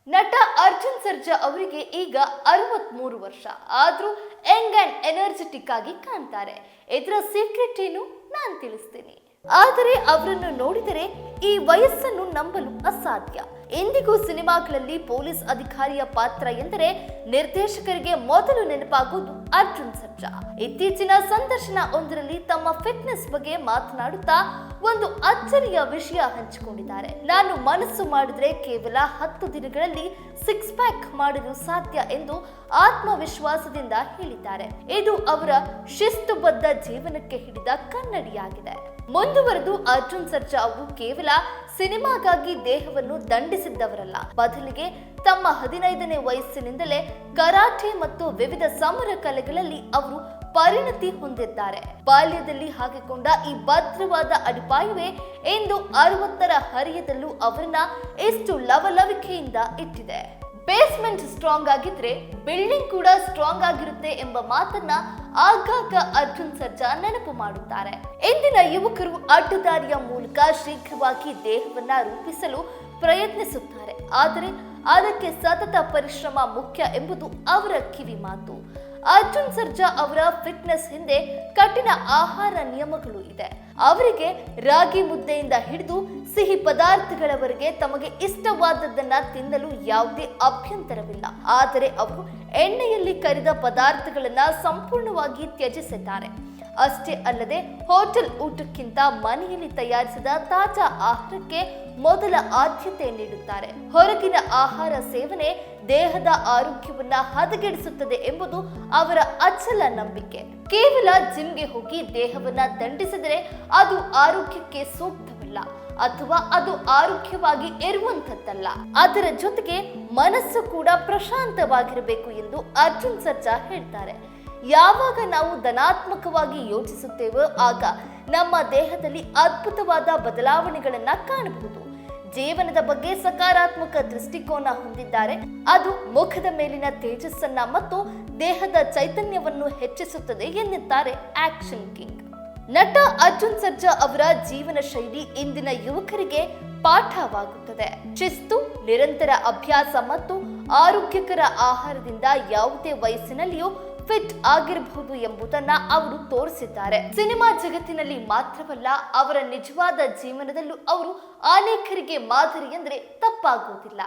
ನಟ ಅರ್ಜುನ್ ಸರ್ಜಾ ಅವರಿಗೆ ಈಗ 63 ವರ್ಷ ಆದ್ರೂ ಯಂಗ್ ಅಂಡ್ ಎನರ್ಜೆಟಿಕ್ ಆಗಿ ಕಾಣ್ತಾರೆ. ಇದರ ಸೀಕ್ರೆಟ್ ಏನು ನಾನು ತಿಳಿಸ್ತೀನಿ. ಆದರೆ ಅವರನ್ನು ನೋಡಿದರೆ ಈ ವಯಸ್ಸನ್ನು ನಂಬಲು ಅಸಾಧ್ಯ. ಇಂದಿಗೂ ಸಿನಿಮಾಗಳಲ್ಲಿ ಪೊಲೀಸ್ ಅಧಿಕಾರಿಯ ಪಾತ್ರ ಎಂದರೆ ನಿರ್ದೇಶಕರಿಗೆ ಮೊದಲು ನೆನಪಾಗುವುದು ಅರ್ಜುನ್ ಸರ್ಜಾ. ಇತ್ತೀಚಿನ ಸಂದರ್ಶನ ಒಂದರಲ್ಲಿ ತಮ್ಮ ಫಿಟ್ನೆಸ್ ಬಗ್ಗೆ ಮಾತನಾಡುತ್ತಾ ಒಂದು ಅಚ್ಚರಿಯ ವಿಷಯ ಹಂಚಿಕೊಂಡಿದ್ದಾರೆ. ನಾನು ಮನಸ್ಸು ಮಾಡಿದ್ರೆ ಕೇವಲ 10 ದಿನಗಳಲ್ಲಿ 6 ಪ್ಯಾಕ್ ಮಾಡಲು ಸಾಧ್ಯ ಎಂದು ಆತ್ಮವಿಶ್ವಾಸದಿಂದ ಹೇಳಿದ್ದಾರೆ. ಇದು ಅವರ ಶಿಸ್ತುಬದ್ಧ ಜೀವನಕ್ಕೆ ಹಿಡಿದ ಕನ್ನಡಿಯಾಗಿದೆ. ಮುಂದುವರೆದು ಅರ್ಜುನ್ ಸರ್ಜಾ ಅವರು ಕೇವಲ ಸಿನಿಮಾಗಾಗಿ ದೇಹವನ್ನು ದಂಡಿಸಿದ್ದವರಲ್ಲ, ಬದಲಿಗೆ ತಮ್ಮ 15ನೇ ವಯಸ್ಸಿನಿಂದಲೇ ಕರಾಟೆ ಮತ್ತು ವಿವಿಧ ಸಮರ ಕಲೆಗಳಲ್ಲಿ ಅವರು ಪರಿಣತಿ ಹೊಂದಿದ್ದಾರೆ. ಬಾಲ್ಯದಲ್ಲಿ ಹಾಕಿಕೊಂಡ ಈ ಭದ್ರವಾದ ಅಡಿಪಾಯವೇ ಇಂದು 60ರ ಹರಿಯದಲ್ಲೂ ಅವರನ್ನ ಎಷ್ಟು ಲವಲವಿಕೆಯಿಂದ ಇಟ್ಟಿದೆ. ಬೇಸ್ಮೆಂಟ್ ಸ್ಟ್ರಾಂಗ್ ಆಗಿದ್ರೆ ಬಿಲ್ಡಿಂಗ್ ಕೂಡ ಸ್ಟ್ರಾಂಗ್ ಆಗಿರುತ್ತೆ ಎಂಬ ಮಾತನ್ನ ಆಗಾಗ ಅರ್ಜುನ್ ಸರ್ಜಾ ನೆನಪು ಮಾಡುತ್ತಾರೆ. ಇಂದಿನ ಯುವಕರು ಅಡ್ಡದಾರಿಯ ಮೂಲಕ ಶೀಘ್ರವಾಗಿ ದೇಹವನ್ನ ರೂಪಿಸಲು ಪ್ರಯತ್ನಿಸುತ್ತಾರೆ, ಆದರೆ ಅದಕ್ಕೆ ಸತತ ಪರಿಶ್ರಮ ಮುಖ್ಯ ಎಂಬುದು ಅವರ ಕಿವಿ ಮಾತು. ಅರ್ಜುನ್ ಸರ್ಜಾ ಅವರ ಫಿಟ್ನೆಸ್ ಹಿಂದೆ ಕಠಿಣ ಆಹಾರ ನಿಯಮಗಳು ಇದೆ. ಅವರಿಗೆ ರಾಗಿ ಮುದ್ದೆಯಿಂದ ಹಿಡಿದು ಸಿಹಿ ಪದಾರ್ಥಗಳವರೆಗೆ ತಮಗೆ ಇಷ್ಟವಾದದ್ದನ್ನ ತಿನ್ನಲು ಯಾವುದೇ ಅಭ್ಯಂತರವಿಲ್ಲ. ಆದರೆ ಅವರು ಎಣ್ಣೆಯಲ್ಲಿ ಕರಿದ ಪದಾರ್ಥಗಳನ್ನ ಸಂಪೂರ್ಣವಾಗಿ ತ್ಯಜಿಸಿದ್ದಾರೆ. ಅಷ್ಟೇ ಅಲ್ಲದೆ ಹೋಟೆಲ್ ಊಟಕ್ಕಿಂತ ಮನೆಯಲ್ಲಿ ತಯಾರಿಸಿದ ತಾಜಾ ಆಹಾರಕ್ಕೆ ಮೊದಲ ಆದ್ಯತೆ ನೀಡುತ್ತಾರೆ. ಹೊರಗಿನ ಆಹಾರ ಸೇವನೆ ದೇಹದ ಆರೋಗ್ಯವನ್ನ ಹದಗೆಡಿಸುತ್ತದೆ ಎಂಬುದು ಅವರ ಅಚಲ ನಂಬಿಕೆ. ಕೇವಲ ಜಿಮ್ಗೆ ಹೋಗಿ ದೇಹವನ್ನ ದಂಡಿಸಿದರೆ ಅದು ಆರೋಗ್ಯಕ್ಕೆ ಸೂಕ್ತವಲ್ಲ ಅಥವಾ ಅದು ಆರೋಗ್ಯವಾಗಿ ಇರುವಂತದ್ದಲ್ಲ. ಅದರ ಜೊತೆಗೆ ಮನಸ್ಸು ಕೂಡ ಪ್ರಶಾಂತವಾಗಿರಬೇಕು ಎಂದು ಅರ್ಜುನ್ ಸರ್ಜಾ ಹೇಳ್ತಾರೆ. ಯಾವಾಗ ನಾವು ಧನಾತ್ಮಕವಾಗಿ ಯೋಚಿಸುತ್ತೇವೋ ಆಗ ನಮ್ಮ ದೇಹದಲ್ಲಿ ಅದ್ಭುತವಾದ ಬದಲಾವಣೆಗಳನ್ನ ಕಾಣಬಹುದು. ಜೀವನದ ಬಗ್ಗೆ ಸಕಾರಾತ್ಮಕ ದೃಷ್ಟಿಕೋನ ಹೊಂದಿದ್ದಾರೆ. ಅದು ಮುಖದ ಮೇಲಿನ ತೇಜಸ್ಸನ್ನ ಮತ್ತು ದೇಹದ ಚೈತನ್ಯವನ್ನು ಹೆಚ್ಚಿಸುತ್ತದೆ ಎನ್ನುತ್ತಾರೆ ಆಕ್ಷನ್ ಕಿಂಗ್. ನಟ ಅರ್ಜುನ್ ಸರ್ಜಾ ಅವರ ಜೀವನ ಶೈಲಿ ಇಂದಿನ ಯುವಕರಿಗೆ ಪಾಠವಾಗುತ್ತದೆ. ಶಿಸ್ತು, ನಿರಂತರ ಅಭ್ಯಾಸ ಮತ್ತು ಆರೋಗ್ಯಕರ ಆಹಾರದಿಂದ ಯಾವುದೇ ವಯಸ್ಸಿನಲ್ಲಿಯೂ ಫಿಟ್ ಆಗಿರಬಹುದು ಎಂಬುದನ್ನ ಅವರು ತೋರಿಸಿದ್ದಾರೆ. ಸಿನಿಮಾ ಜಗತ್ತಿನಲ್ಲಿ ಮಾತ್ರವಲ್ಲ, ಅವರ ನಿಜವಾದ ಜೀವನದಲ್ಲೂ ಅವರು ಅನೇಕರಿಗೆ ಮಾದರಿ ಎಂದರೆ ತಪ್ಪಾಗುವುದಿಲ್ಲ.